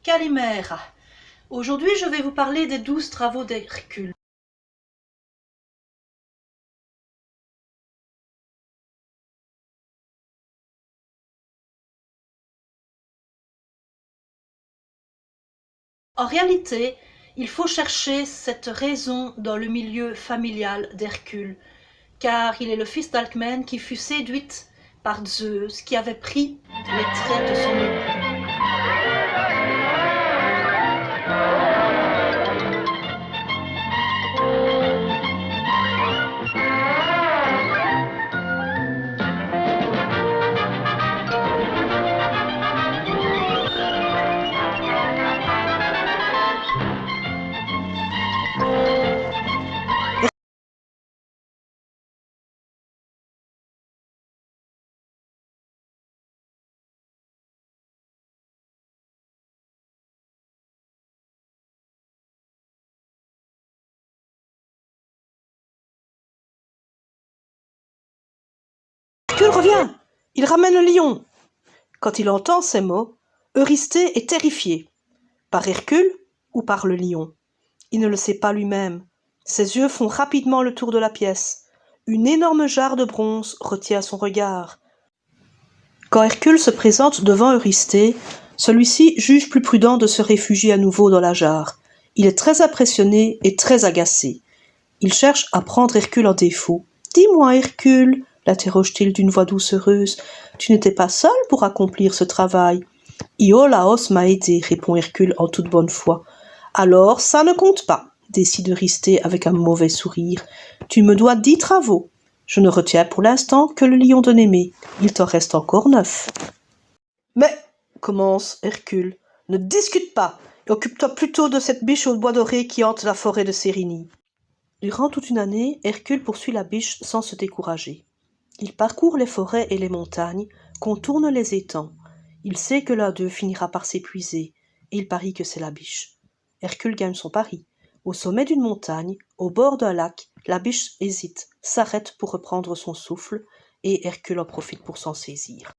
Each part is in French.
Calimera. Aujourd'hui, je vais vous parler des 12 travaux d'Hercule. En réalité, il faut chercher cette raison dans le milieu familial d'Hercule, car il est le fils d'Alcmène qui fut séduite par Zeus, qui avait pris les traits de son époux. Hercule revient! Il ramène le lion! Quand il entend ces mots, Eurysthée est terrifié. Par Hercule ou par le lion? Il ne le sait pas lui-même. Ses yeux font rapidement le tour de la pièce. Une énorme jarre de bronze retient son regard. Quand Hercule se présente devant Eurysthée, celui-ci juge plus prudent de se réfugier à nouveau dans la jarre. Il est très impressionné et très agacé. Il cherche à prendre Hercule en défaut. « Dis-moi, Hercule, l'interroge-t-il d'une voix doucereuse, tu n'étais pas seul pour accomplir ce travail. Iolaos m'a aidé, répond Hercule en toute bonne foi. Alors, ça ne compte pas, décide Eurysthée avec un mauvais sourire. Tu me dois 10 travaux. Je ne retiens pour l'instant que le lion de Némée. Il t'en reste encore 9. Mais, commence Hercule, ne discute pas et occupe-toi plutôt de cette biche au bois doré qui hante la forêt de Cérynie. Durant toute une année, Hercule poursuit la biche sans se décourager. Il parcourt les forêts et les montagnes, contourne les étangs. Il sait que l'un d'eux finira par s'épuiser, et il parie que c'est la biche. Hercule gagne son pari. Au sommet d'une montagne, au bord d'un lac, la biche hésite, s'arrête pour reprendre son souffle, et Hercule en profite pour s'en saisir.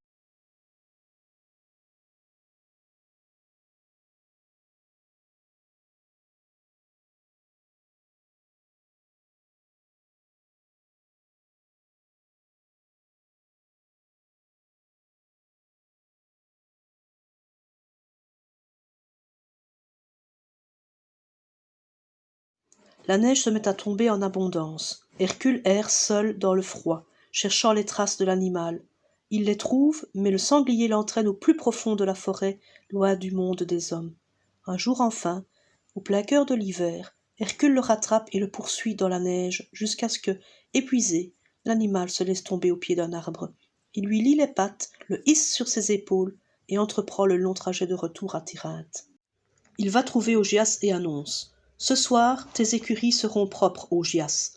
La neige se met à tomber en abondance. Hercule erre seul dans le froid, cherchant les traces de l'animal. Il les trouve, mais le sanglier l'entraîne au plus profond de la forêt, loin du monde des hommes. Un jour enfin, au plein cœur de l'hiver, Hercule le rattrape et le poursuit dans la neige jusqu'à ce que, épuisé, l'animal se laisse tomber au pied d'un arbre. Il lui lie les pattes, le hisse sur ses épaules et entreprend le long trajet de retour à Tyrinthe. Il va trouver Augias et annonce: « Ce soir, tes écuries seront propres, Augias.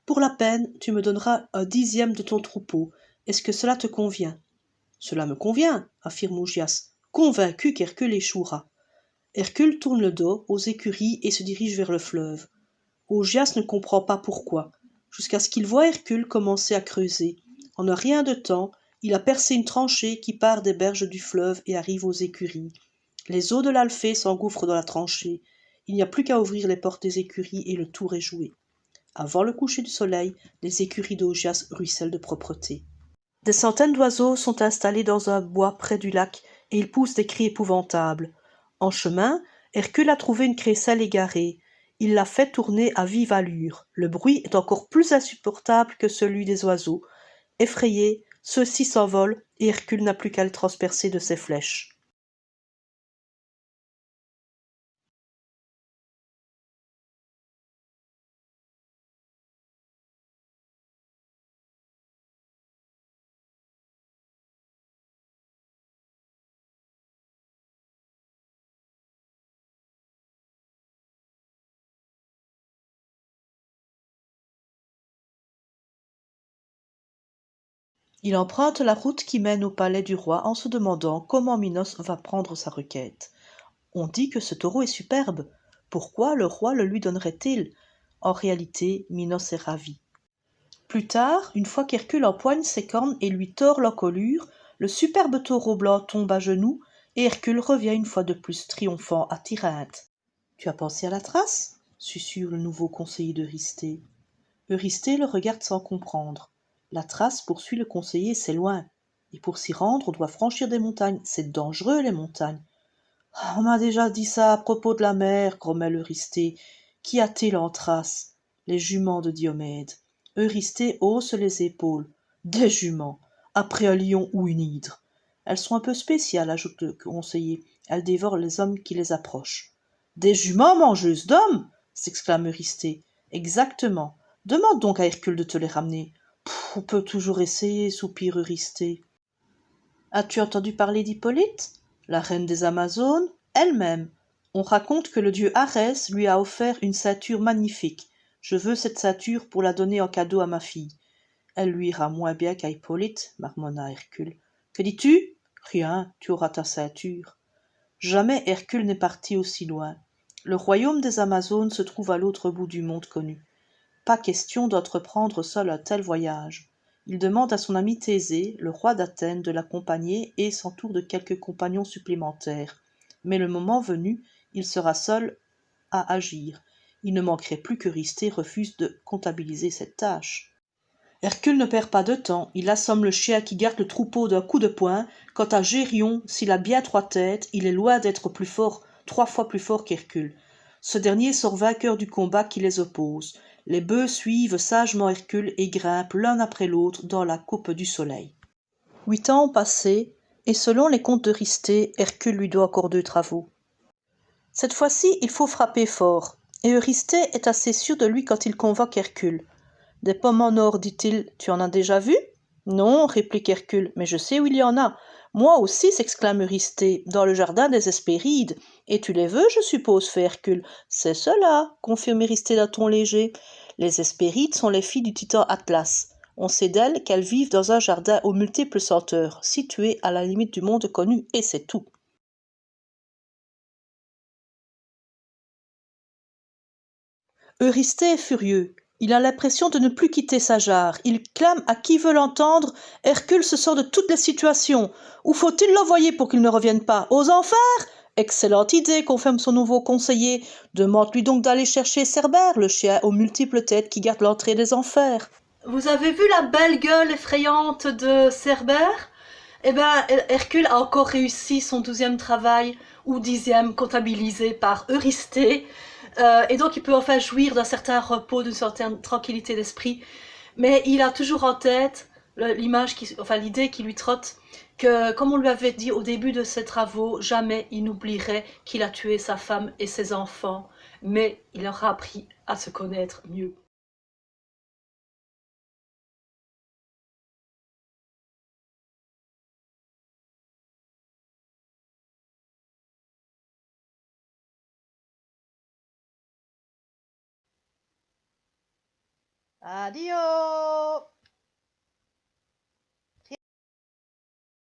Pour la peine, tu me donneras 1/10 de ton troupeau. Est-ce que cela te convient ?» « Cela me convient, affirme Augias, convaincu qu'Hercule échouera. Hercule tourne le dos aux écuries et se dirige vers le fleuve. Augias ne comprend pas pourquoi, jusqu'à ce qu'il voie Hercule commencer à creuser. En un rien de temps, il a percé une tranchée qui part des berges du fleuve et arrive aux écuries. Les eaux de l'Alphée s'engouffrent dans la tranchée. Il n'y a plus qu'à ouvrir les portes des écuries et le tour est joué. Avant le coucher du soleil, les écuries d'Augias ruissellent de propreté. Des centaines d'oiseaux sont installés dans un bois près du lac et ils poussent des cris épouvantables. En chemin, Hercule a trouvé une crécelle égarée. Il l'a fait tourner à vive allure. Le bruit est encore plus insupportable que celui des oiseaux. Effrayés, ceux-ci s'envolent et Hercule n'a plus qu'à les transpercer de ses flèches. Il emprunte la route qui mène au palais du roi en se demandant comment Minos va prendre sa requête. On dit que ce taureau est superbe. Pourquoi le roi le lui donnerait-il? En réalité, Minos est ravi. Plus tard, une fois qu'Hercule empoigne ses cornes et lui tord l'encolure, le superbe taureau blanc tombe à genoux et Hercule revient une fois de plus triomphant à Tirynthe. « Tu as pensé à la trace ?» susurre le nouveau conseiller d'Eurysthée. Eurysthée le regarde sans comprendre. La trace, poursuit le conseiller, c'est loin. Et pour s'y rendre, on doit franchir des montagnes. C'est dangereux, les montagnes. Ah, on m'a déjà dit ça à propos de la mer, grommelle Eurysthée. Qu'y a-t-il en Thrace? Les juments de Diomède. Eurysthée hausse les épaules. Des juments, après un lion ou une hydre. Elles sont un peu spéciales, ajoute le conseiller. Elles dévorent les hommes qui les approchent. Des juments mangeuses d'hommes? S'exclame Eurysthée. Exactement. Demande donc à Hercule de te les ramener. On peut toujours essayer, soupire Eurysthée. As-tu entendu parler d'Hippolyte? La reine des Amazones, elle-même. On raconte que le dieu Arès lui a offert une ceinture magnifique. Je veux cette ceinture pour la donner en cadeau à ma fille. Elle lui ira moins bien qu'à Hippolyte, marmonna Hercule. Que dis-tu? Rien, tu auras ta ceinture. Jamais Hercule n'est parti aussi loin. Le royaume des Amazones se trouve à l'autre bout du monde connu. Pas question d'entreprendre seul un tel voyage. Il demande à son ami Thésée, le roi d'Athènes, de l'accompagner et s'entoure de quelques compagnons supplémentaires. Mais le moment venu, il sera seul à agir. Il ne manquerait plus qu'Eurysthée refuse de comptabiliser cette tâche. Hercule ne perd pas de temps, il assomme le chien qui garde le troupeau d'un coup de poing. Quant à Gérion, s'il a bien 3 têtes, il est loin d'être plus fort, 3 fois plus fort qu'Hercule. Ce dernier sort vainqueur du combat qui les oppose. Les bœufs suivent sagement Hercule et grimpent l'un après l'autre dans la coupe du soleil. 8 ans ont passé, et selon les contes d'Eurysthée, Hercule lui doit encore 2 travaux. Cette fois-ci, il faut frapper fort, et Eurysthée est assez sûr de lui quand il convoque Hercule. Des pommes en or, dit-il, tu en as déjà vu? Non, réplique Hercule, mais je sais où il y en a. Moi aussi, s'exclame Eurysthée, dans le jardin des Hespérides. Et tu les veux, je suppose, fait Hercule. C'est cela, confirme Eurysthée d'un ton léger. Les Hespérides sont les filles du titan Atlas. On sait d'elles qu'elles vivent dans un jardin aux multiples senteurs, situé à la limite du monde connu, et c'est tout. Eurysthée est furieux. Il a l'impression de ne plus quitter sa jarre. Il clame à qui veut l'entendre. Hercule se sort de toutes les situations. Où faut-il l'envoyer pour qu'il ne revienne pas? Aux enfers? Excellente idée, confirme son nouveau conseiller. Demande-lui donc d'aller chercher Cerbère, le chien aux multiples têtes qui garde l'entrée des enfers. Vous avez vu la belle gueule effrayante de Cerbère? Eh ben, Hercule a encore réussi son 12e travail, ou 10e, comptabilisé par Eurysthée. Et donc il peut enfin jouir d'un certain repos, d'une certaine tranquillité d'esprit. Mais il a toujours en tête l'idée qui lui trotte, que comme on lui avait dit au début de ses travaux, jamais il n'oublierait qu'il a tué sa femme et ses enfants. Mais il aura appris à se connaître mieux. Adios!